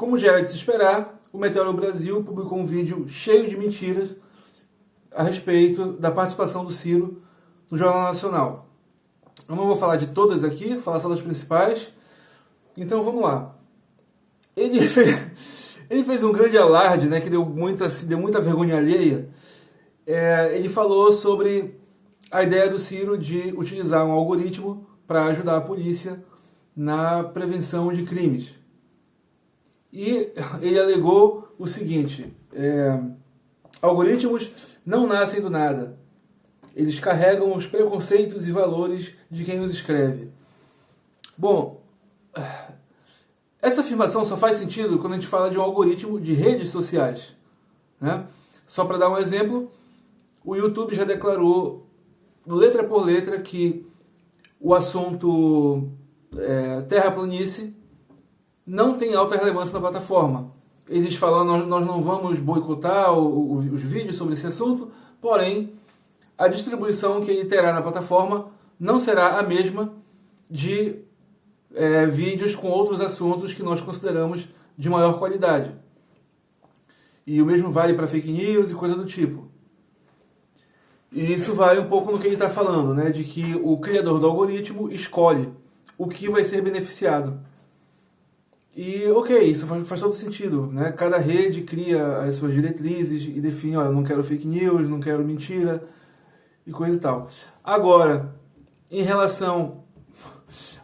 Como já era de se esperar, o Meteoro Brasil publicou um vídeo cheio de mentiras a respeito da participação do Ciro no Jornal Nacional. Eu não vou falar de todas aqui, vou falar só das principais. Então vamos lá. Ele fez um grande alarde, né, que deu muita vergonha alheia. Ele falou sobre a ideia do Ciro de utilizar um algoritmo para ajudar a polícia na prevenção de crimes. E ele alegou o seguinte: algoritmos não nascem do nada. Eles carregam os preconceitos e valores de quem os escreve. Bom, essa afirmação só faz sentido quando a gente fala de um algoritmo de redes sociais, né? Só para dar um exemplo, o YouTube já declarou, letra por letra, que o assunto terraplanice não tem alta relevância na plataforma. Eles falam, nós não vamos boicotar os vídeos sobre esse assunto, porém, a distribuição que ele terá na plataforma não será a mesma de vídeos com outros assuntos que nós consideramos de maior qualidade. E o mesmo vale para fake news e coisa do tipo. E isso vai um pouco no que ele está falando, né? De que o criador do algoritmo escolhe o que vai ser beneficiado. E ok, isso faz todo sentido, né? Cada rede cria as suas diretrizes e define, olha, não quero fake news, não quero mentira e coisa e tal. Agora, em relação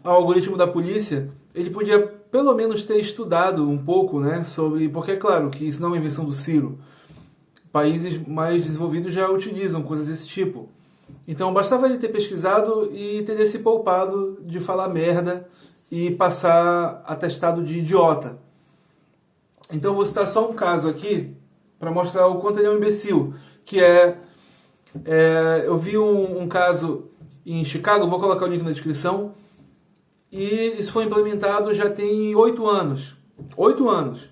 ao algoritmo da polícia, ele podia pelo menos ter estudado um pouco, né, sobre... Porque é claro que isso não é uma invenção do Ciro. Países mais desenvolvidos já utilizam coisas desse tipo. Então bastava ele ter pesquisado e teria se poupado de falar merda e passar atestado de idiota. Então vou citar só um caso aqui para mostrar o quanto ele é um imbecil, que eu vi um caso em Chicago, vou colocar o link na descrição, e isso foi implementado já tem 8 anos. 8 anos.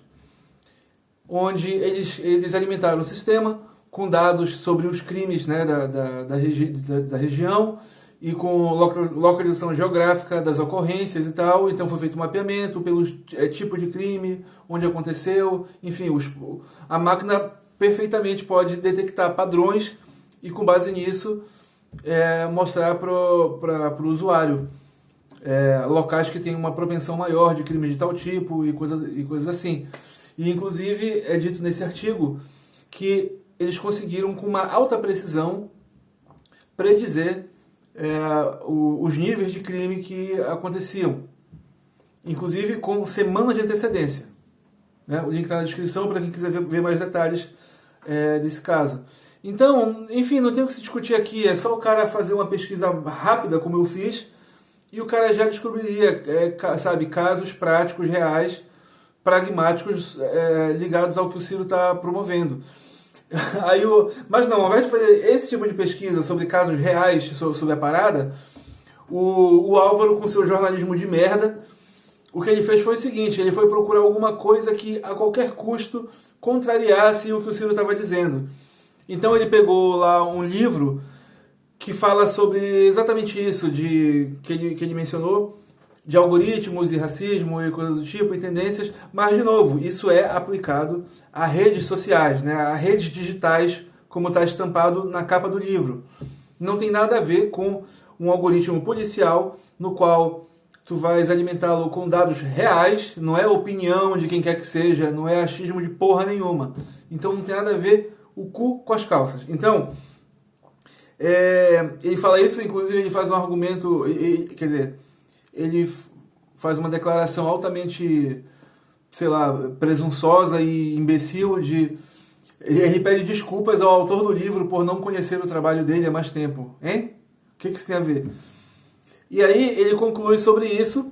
Onde eles alimentaram o sistema com dados sobre os crimes, né, da região e com localização geográfica das ocorrências e tal. Então foi feito um mapeamento pelo tipo de crime, onde aconteceu, enfim, a máquina perfeitamente pode detectar padrões e com base nisso mostrar para o usuário locais que têm uma propensão maior de crimes de tal tipo e coisas assim. E inclusive é dito nesse artigo que eles conseguiram com uma alta precisão predizer os níveis de crime que aconteciam, inclusive com semanas de antecedência, né? O link está na descrição para quem quiser ver mais detalhes desse caso. Então, enfim, não tem o que se discutir aqui, é só o cara fazer uma pesquisa rápida, como eu fiz, e o cara já descobriria, casos práticos, reais, pragmáticos, ligados ao que o Ciro está promovendo. Mas não, ao invés de fazer esse tipo de pesquisa sobre casos reais, sobre a parada, o Álvaro, com seu jornalismo de merda, o que ele fez foi o seguinte: ele foi procurar alguma coisa que a qualquer custo contrariasse o que o Ciro estava dizendo. Então ele pegou lá um livro que fala sobre exatamente isso, que ele mencionou, de algoritmos e racismo e coisas do tipo, e tendências, mas, de novo, isso é aplicado a redes sociais, né, a redes digitais, como está estampado na capa do livro. Não tem nada a ver com um algoritmo policial no qual tu vais alimentá-lo com dados reais, não é opinião de quem quer que seja, não é achismo de porra nenhuma. Então não tem nada a ver o cu com as calças. Então, ele fala isso, inclusive ele faz um argumento, ele faz uma declaração altamente, presunçosa e imbecil ele pede desculpas ao autor do livro por não conhecer o trabalho dele há mais tempo. Hein? O que isso tem a ver? E aí ele conclui sobre isso,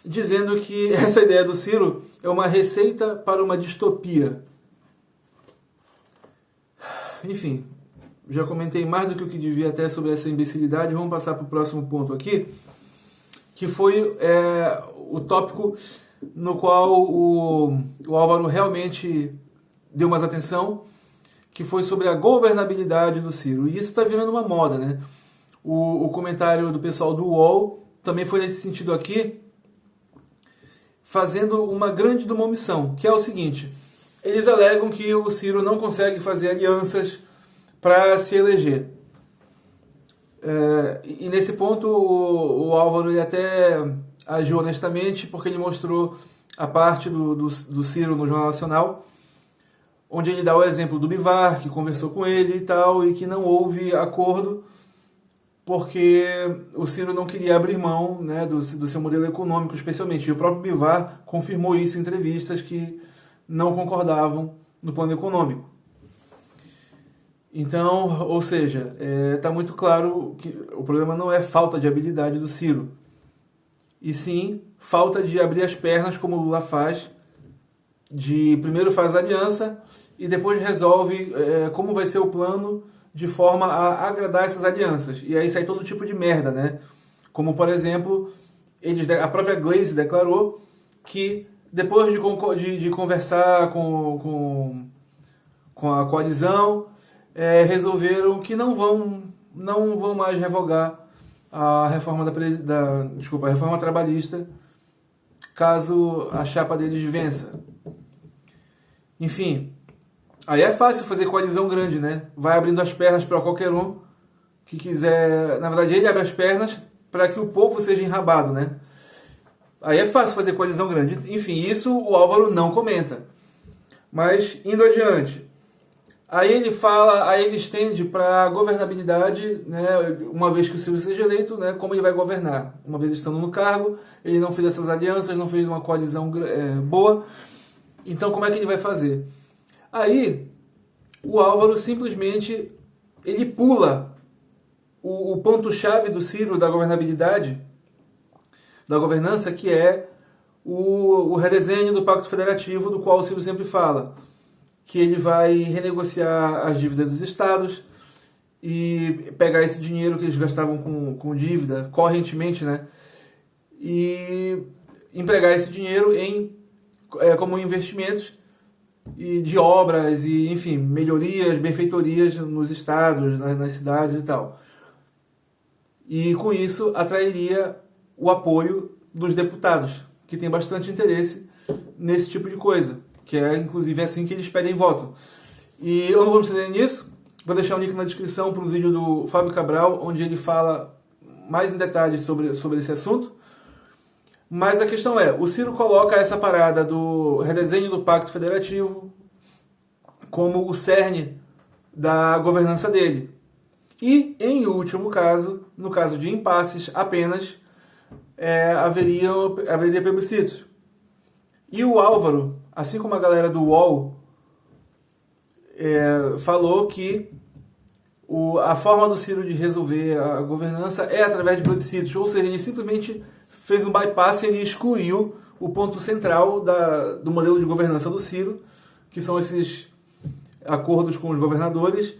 dizendo que essa ideia do Ciro é uma receita para uma distopia. Enfim, já comentei mais do que o que devia até sobre essa imbecilidade. Vamos passar para o próximo ponto aqui, que foi o tópico no qual o Álvaro realmente deu mais atenção, que foi sobre a governabilidade do Ciro. E isso está virando uma moda, né? O comentário do pessoal do UOL também foi nesse sentido aqui, fazendo uma grande de uma omissão, que é o seguinte: eles alegam que o Ciro não consegue fazer alianças para se eleger. E nesse ponto o Álvaro ele até agiu honestamente, porque ele mostrou a parte do Ciro no Jornal Nacional, onde ele dá o exemplo do Bivar, que conversou com ele e tal, e que não houve acordo, porque o Ciro não queria abrir mão, né, do seu modelo econômico, especialmente. E o próprio Bivar confirmou isso em entrevistas, que não concordavam no plano econômico. Então, ou seja, está muito claro que o problema não é falta de habilidade do Ciro, e sim falta de abrir as pernas, como o Lula faz, de primeiro faz aliança e depois resolve como vai ser o plano de forma a agradar essas alianças. E aí sai todo tipo de merda, né? Como, por exemplo, a própria Gleisi declarou que depois de conversar com a coalizão, resolveram que não vão mais revogar a reforma a reforma trabalhista, caso a chapa deles vença. Enfim, aí é fácil fazer coalizão grande, né? Vai abrindo as pernas para qualquer um que quiser. Na verdade, ele abre as pernas para que o povo seja enrabado, né? Aí é fácil fazer coalizão grande. Enfim, isso o Álvaro não comenta. Mas, indo adiante, aí ele estende para a governabilidade, né, uma vez que o Ciro seja eleito, né, como ele vai governar. Uma vez estando no cargo, ele não fez essas alianças, não fez uma coalizão boa, então como é que ele vai fazer? Aí, o Álvaro simplesmente, ele pula o ponto-chave do Ciro da governabilidade, da governança, que é o redesenho do Pacto Federativo, do qual o Ciro sempre fala, que ele vai renegociar as dívidas dos estados e pegar esse dinheiro que eles gastavam com dívida correntemente, né, e empregar esse dinheiro como investimentos e de obras e, enfim, melhorias, benfeitorias nos estados, nas cidades e tal. E com isso atrairia o apoio dos deputados, que tem bastante interesse nesse tipo de coisa, que é inclusive assim que eles pedem voto. E eu não vou me estender nisso, vou deixar o link na descrição para um vídeo do Fábio Cabral, onde ele fala mais em detalhes sobre esse assunto. Mas a questão é, o Ciro coloca essa parada do redesenho do Pacto Federativo como o cerne da governança dele. E, em último caso, no caso de impasses apenas, haveria plebiscitos. E o Álvaro, assim como a galera do UOL, falou que a forma do Ciro de resolver a governança é através de plebiscitos, ou seja, ele simplesmente fez um bypass e ele excluiu o ponto central do modelo de governança do Ciro, que são esses acordos com os governadores,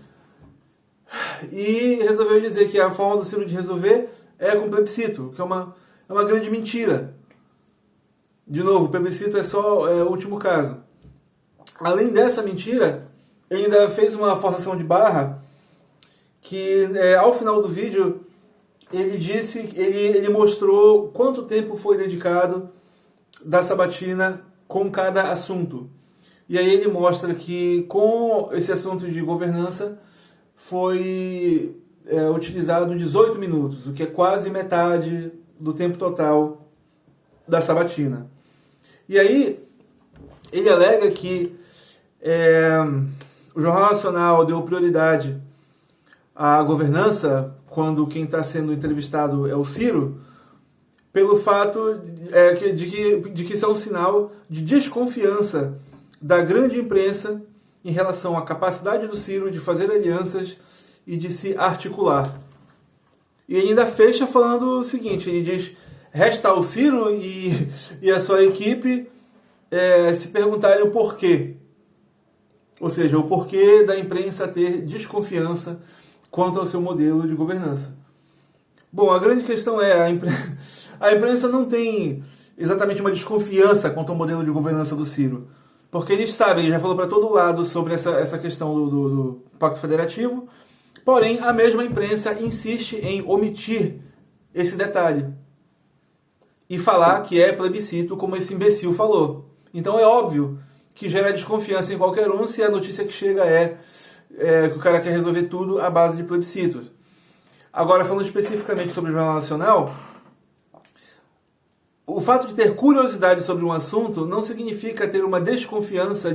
e resolveu dizer que a forma do Ciro de resolver é com plebiscito, que é uma grande mentira. De novo, o plebiscito é só o último caso. Além dessa mentira, ele ainda fez uma forçação de barra que, ao final do vídeo, ele mostrou quanto tempo foi dedicado da sabatina com cada assunto. E aí ele mostra que com esse assunto de governança foi utilizado 18 minutos, o que é quase metade do tempo total da sabatina. E aí ele alega que o Jornal Nacional deu prioridade à governança quando quem está sendo entrevistado é o Ciro, pelo fato de que isso é um sinal de desconfiança da grande imprensa em relação à capacidade do Ciro de fazer alianças e de se articular. E ele ainda fecha falando o seguinte, ele diz: resta ao Ciro e a sua equipe se perguntarem o porquê. Ou seja, o porquê da imprensa ter desconfiança quanto ao seu modelo de governança. Bom, a grande questão é, a imprensa não tem exatamente uma desconfiança quanto ao modelo de governança do Ciro, porque eles sabem, ele já falou para todo lado sobre essa questão do Pacto Federativo, porém a mesma imprensa insiste em omitir esse detalhe. e falar que é plebiscito, como esse imbecil falou. Então é óbvio que gera desconfiança em qualquer um se a notícia que chega é que o cara quer resolver tudo à base de plebiscitos. Agora, falando especificamente sobre o Jornal Nacional, o fato de ter curiosidade sobre um assunto não significa ter uma desconfiança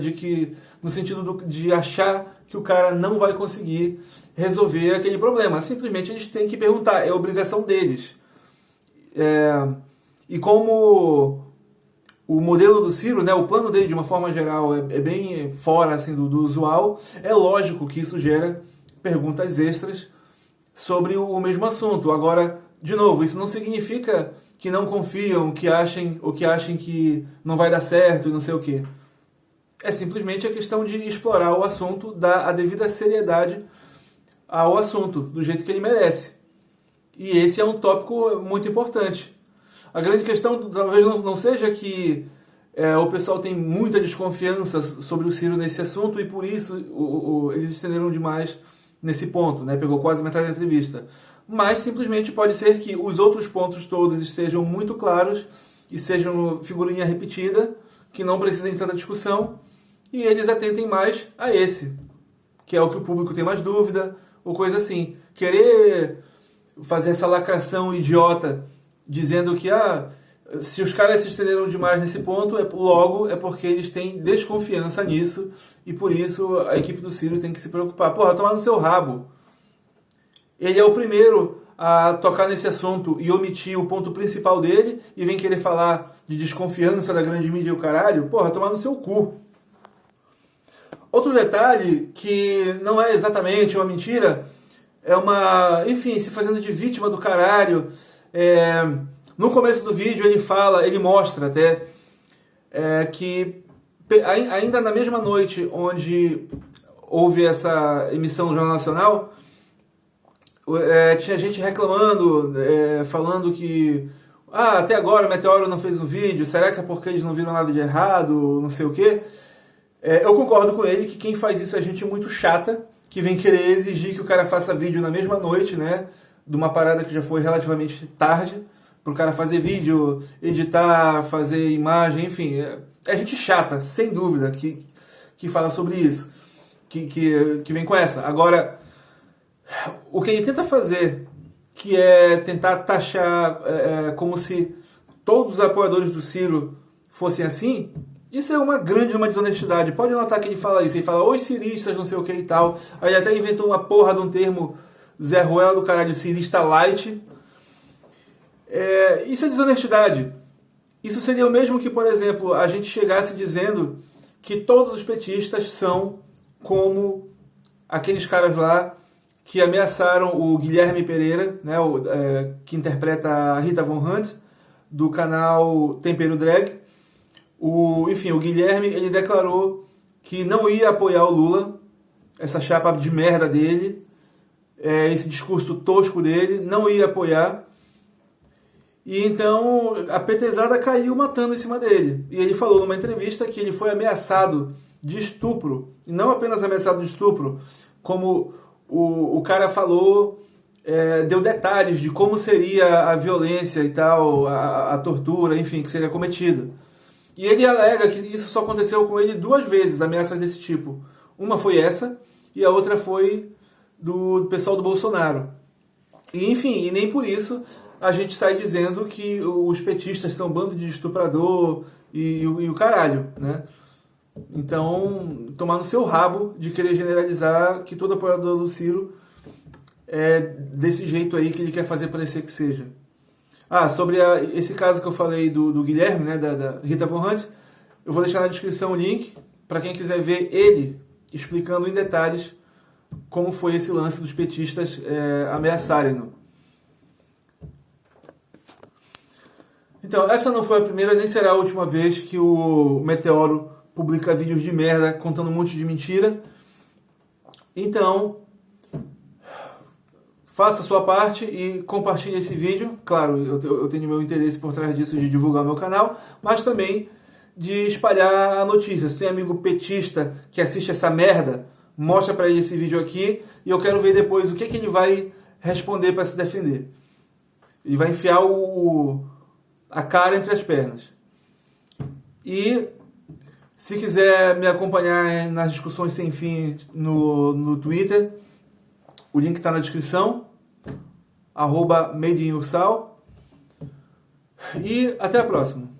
no sentido de achar que o cara não vai conseguir resolver aquele problema. Simplesmente eles têm que perguntar, é obrigação deles. E como o modelo do Ciro, né, o plano dele de uma forma geral é bem fora assim, do usual, é lógico que isso gera perguntas extras sobre o mesmo assunto. Agora, de novo, isso não significa que não confiam, que achem que não vai dar certo e não sei o quê. É simplesmente a questão de explorar o assunto, dar a devida seriedade ao assunto, do jeito que ele merece. E esse é um tópico muito importante. A grande questão talvez não seja que o pessoal tem muita desconfiança sobre o Ciro nesse assunto e por isso eles estenderam demais nesse ponto, né? Pegou quase metade da entrevista. Mas simplesmente pode ser que os outros pontos todos estejam muito claros e sejam figurinha repetida, que não precisem de tanta discussão, e eles atentem mais a esse, que é o que o público tem mais dúvida, ou coisa assim. Querer fazer essa lacração idiota, dizendo que se os caras se estenderam demais nesse ponto, logo é porque eles têm desconfiança nisso, e por isso a equipe do Ciro tem que se preocupar. Porra, tomar no seu rabo. Ele é o primeiro a tocar nesse assunto e omitir o ponto principal dele e vem querer falar de desconfiança da grande mídia e o caralho. Porra, tomar no seu cu. Outro detalhe que não é exatamente uma mentira, enfim, se fazendo de vítima do caralho. No começo do vídeo ele mostra até que ainda na mesma noite onde houve essa emissão do Jornal Nacional, tinha gente reclamando, falando que até agora o Meteoro não fez um vídeo, será que é porque eles não viram nada de errado, não sei o quê. Eu concordo com ele que quem faz isso é gente muito chata, que vem querer exigir que o cara faça vídeo na mesma noite, né, de uma parada que já foi relativamente tarde, pro cara fazer vídeo, editar, fazer imagem, enfim. É gente chata, sem dúvida, que fala sobre isso, que vem com essa. Agora, o que ele tenta fazer, que é tentar taxar como se todos os apoiadores do Ciro fossem assim, isso é uma desonestidade. Pode notar que ele fala isso. Ele fala, os ciristas, não sei o que e tal. Aí até inventou uma porra de um termo Zé Ruela do caralho, cirista light. Isso é desonestidade. Isso seria o mesmo que, por exemplo, a gente chegasse dizendo que todos os petistas são como aqueles caras lá que ameaçaram o Guilherme Pereira, né, que interpreta a Rita Von Hunt, do canal Tempero Drag. Enfim, o Guilherme, ele declarou que não ia apoiar o Lula, essa chapa de merda dele, esse discurso tosco dele, não ia apoiar. E então a petezada caiu matando em cima dele. E ele falou numa entrevista que ele foi ameaçado de estupro, e não apenas ameaçado de estupro, como o cara falou, deu detalhes de como seria a violência e tal, a tortura, enfim, que seria cometido. E ele alega que isso só aconteceu com ele 2 vezes, ameaças desse tipo. Uma foi essa, e a outra foi do pessoal do Bolsonaro. E, enfim, e nem por isso a gente sai dizendo que os petistas são um bando de estuprador e o caralho, né? Então, tomar no seu rabo de querer generalizar que todo apoiador do Ciro é desse jeito aí que ele quer fazer parecer que seja. Sobre esse caso que eu falei do Guilherme, né, da Rita Von Hunt, eu vou deixar na descrição o link para quem quiser ver ele explicando em detalhes como foi esse lance dos petistas ameaçarem-no. Então, essa não foi a primeira, nem será a última vez que o Meteoro publica vídeos de merda contando um monte de mentira. Então, faça a sua parte e compartilhe esse vídeo. Claro, eu tenho meu interesse por trás disso de divulgar meu canal, mas também de espalhar a notícia. Se tem amigo petista que assiste essa merda, mostra pra ele esse vídeo aqui e eu quero ver depois o que ele vai responder para se defender. Ele vai enfiar a cara entre as pernas. E se quiser me acompanhar nas discussões sem fim no Twitter, o link está na descrição, @madeinursal. E até a próxima.